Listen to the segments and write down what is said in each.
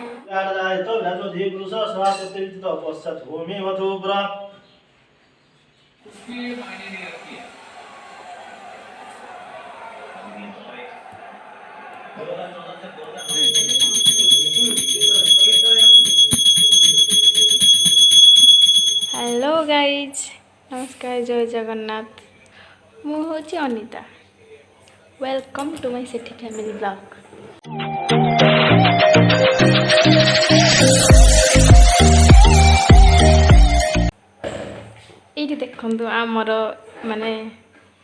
Hello guys नमस्कार जय जगन्नाथ मु हूँ Anita welcome to my Sethi family blog. ये देखु आमर माने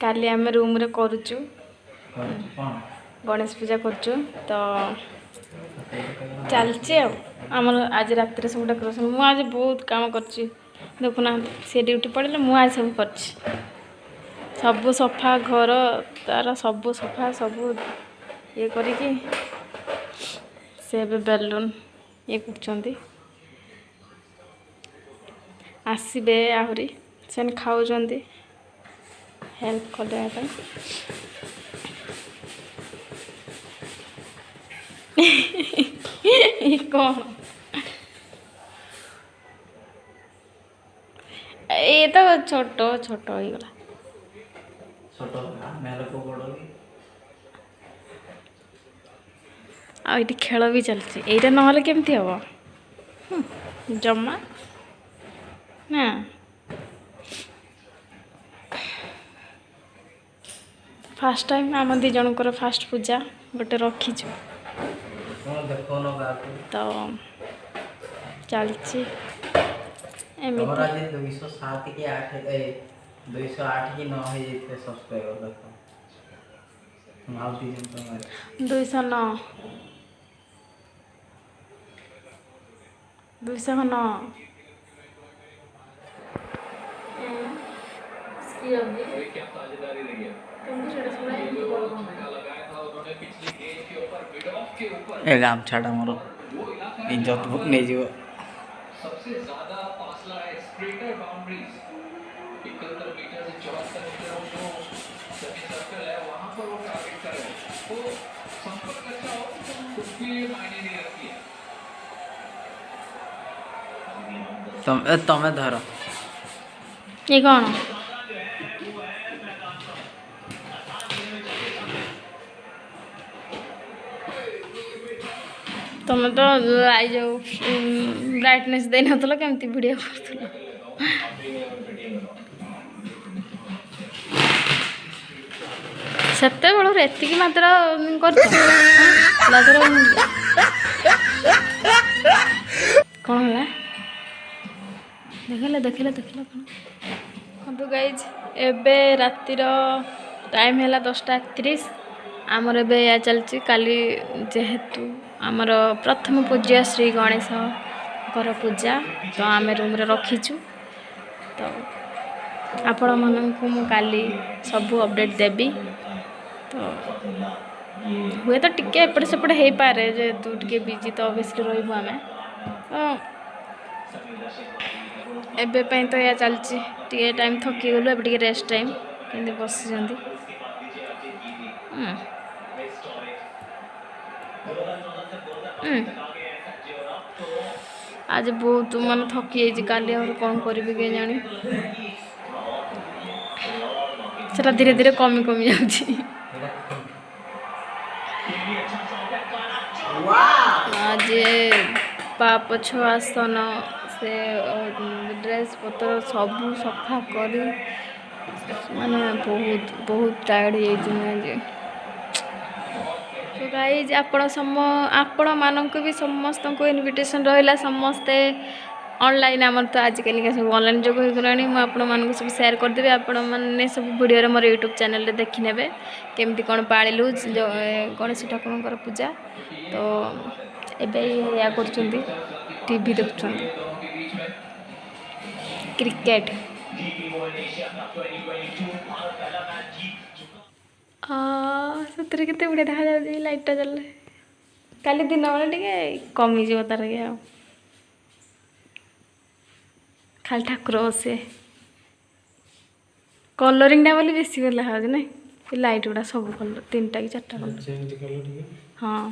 काली आम रूम रे करूचु गणेश पूजा करूचु तो चलचे आमर आज रात रे सब डेकोरेशन मु आज बहुत काम करची देखुना से ड्यूटी पड़े मु आज सब कर सब सफा घर तार सब सफा सब ये करिकी से बेलून ये कर आसबे आहरी से खाऊ हेल्प कर कौन ये तो छोट छोट हो गला आ खेल भी चलती यहीटा ना केमती हम जमा ना फास्ट टाइम आम दी जनकर फास्ट पूजा गोटे रखीचु तो चलची 207 की 8 208 की 9 है ये सब्सक्राइबर देखो माउसी जन तो 209 ए गाम छाड़ा मोर इज्जत बुक नहीं जीव सबसे ज्यादा फासला है स्ट्रेटर बाउंड्रीज 71 मीटर से 74 मीटर जो सेमी सर्कल है वहां पर वो टारगेट कर रहे हैं तो संपर्क अच्छा हो उसके लिए मायने नहीं रखती है तमें धर ये कौन तुम तो आई जाओ ब्राइटनेस दे नथलो केमती वीडियो करथलो सत्ते बेलू एतिक मात्र करछ लादर कौन होला देखले कौन तो गाइज एबे रातिर टाइम हैला 10:31 आमर एबे या चलची काली जेहेतु आमर प्रथम पूज्य श्री गणेश पूजा तो आम रूम रे रखीचु तो आपण मानू मु काली सब अपडेट देबी तो हुए तो टिके एपटे सेपटे हो पारे जे तू टिके बिजी तो ऑब्वियसली रहबो आमे एबे पई तो या चलची टिके टाइम थकी गलो एबे टिके रेस्ट टाइम केंदे बसी जंदी आज बहुत मन थकी जाइए काली और कौन करी के जानी सेटा धीरे धीरे कमी कमी जाउची आज पाप छुआसन से ड्रेस पतर सब सफा करी माने बहुत बहुत टायर्ड हो तो गाइज आपण मानक भी समस्त को इनविटेशन रहा समस्ते ऑनलाइन आमर तो आजिकल सब ऑनलाइन जोग हो गलानी मुझे सब शेयर करदेवी आपण मैंने सब वीडियो मोर यूट्यूब चैनल देखी ने केमती कौन पालू गणेश ठाकुर पूजा तो एबे या कर टीवी देखुं क्रिकेट सतरे केते बढ़िया देखा जाउची लाइटटा जलले काली दिन बेले टिके कमी जीव तार के खाली ठाकुर बसे कलरिंगटा बोली बेसी कर लगा ना लाइट गुड़ा सब कलर 3टा कि 4टा कलर हाँ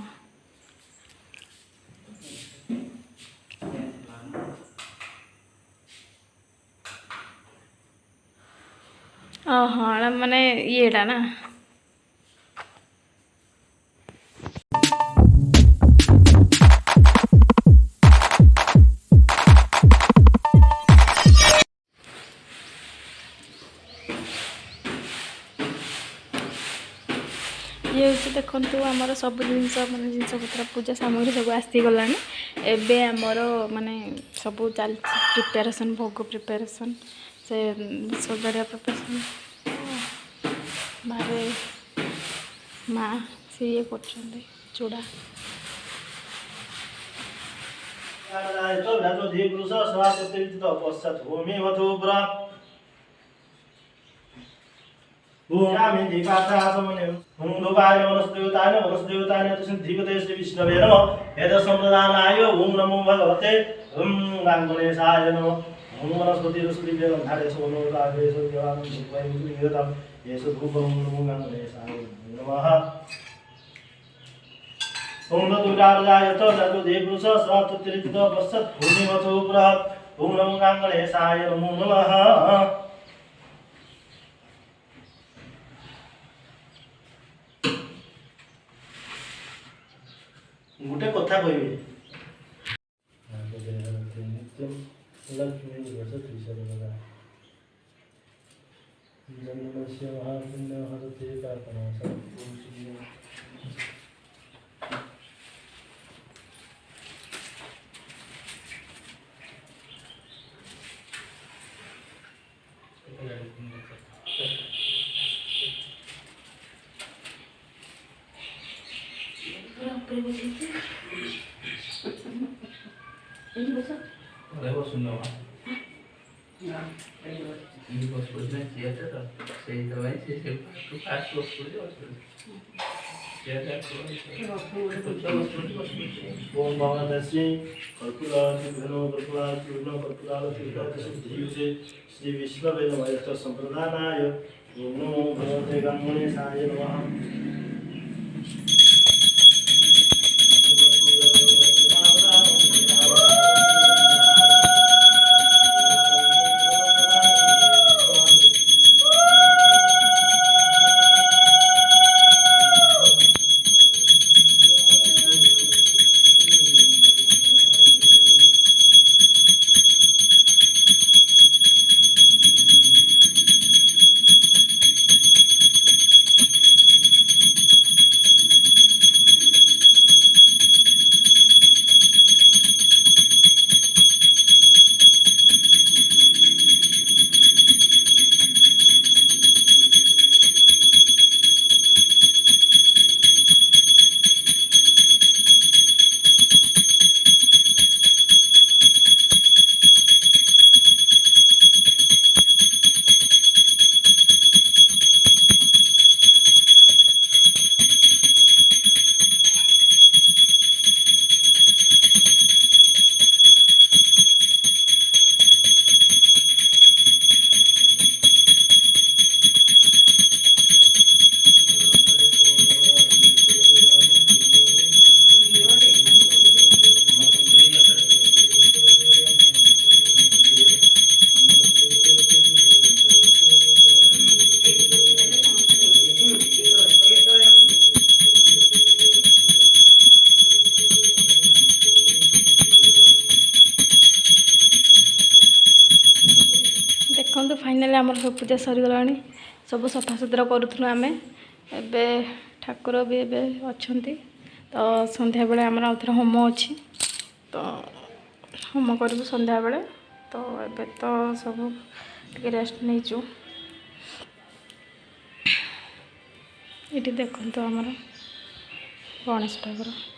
ହଁ ମାନେ ଇଏଟା ନା ये हूँ देखु आमर सब जिनस माने जिनपतर पूजा सामग्री सब आसीगला एबे आमर माने सब चलती प्रिपेरेसन भोग प्रिपेरेसन से सजाड़िया प्रिपेरेसन बारे माँ से ये कर चूड़ा धीपते श्री विष्णवे नमः वेदसंप्रदानाय ओम नमो भगवते गणेशाय नमः ओम वनस्पति गंधारे सोनो रागे देवानं धूपं येषु धूपं नमो गणेशाय नमः ओम दुर्गाय ततो देवपुरुष स्वातुत्रित पश्चात् भूमिमथो पुरा ओम नमो गणेशाय नमो नमः गोटे कथा कहबी लक्ष्मी जन्मस्य महापुण्य हरते पापना ओम भगवतश्री कर्पूरार्जुनो श्री विष्णवे नमः संप्रदानाय ओम नमो भगवते गणेशाय नमः देखो फाइनाली आम सब पूजा सरीगला सब सफासुतरा करूँ आम ए ठाकुर भी अच्छा तो संध्या बेले आमर आउ थे होम अच्छी तो होम करूँ संध्या बेले तो ए तो सब रेस्ट नहीं ये देखो आमर गणेश ठाकुर